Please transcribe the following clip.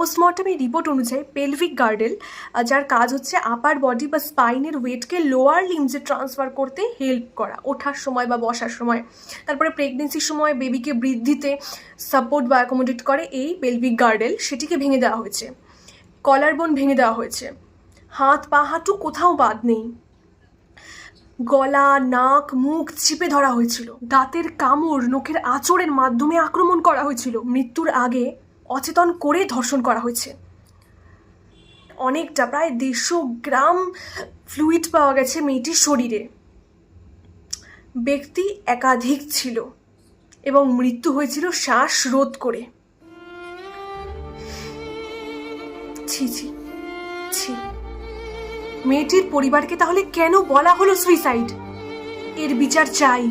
পোস্টমর্টমের report অনুযায়ী pelvic girdle, যার কাজ হচ্ছে আপার বডি বা স্পাইনের ওয়েটকে লোয়ার লিমসে ট্রান্সফার করতে হেল্প করা, ওঠার সময় বা বসার সময়, তারপরে প্রেগনেন্সির সময় বেবিকে বৃদ্ধিতে সাপোর্ট বা অ্যাকোমোডেট করে এই পেলভিক গার্ডেল, সেটিকে ভেঙে দেওয়া হয়েছে। কলার বোন ভেঙে দেওয়া হয়েছে, হাত পা হাঁটু কোথাও বাদ নেই, গলা নাক মুখ চিপে ধরা হয়েছিল, দাঁতের কামড় নখের আঁচড়ের মাধ্যমে আক্রমণ করা হয়েছিল, মৃত্যুর আগে অচেতন করে ধর্ষণ করা হয়েছে। অনেকটা প্রায় 150 গ্রাম ফ্লুইড পাওয়া গেছে মেয়েটির শরীরে। ব্যক্তি একাধিক ছিল এবং মৃত্যু হয়েছিল শ্বাসরোধ করে। ছি ছি ছি। মেয়েটির পরিবারকে তাহলে কেন বলা হলো সুইসাইড? এর বিচার চাই।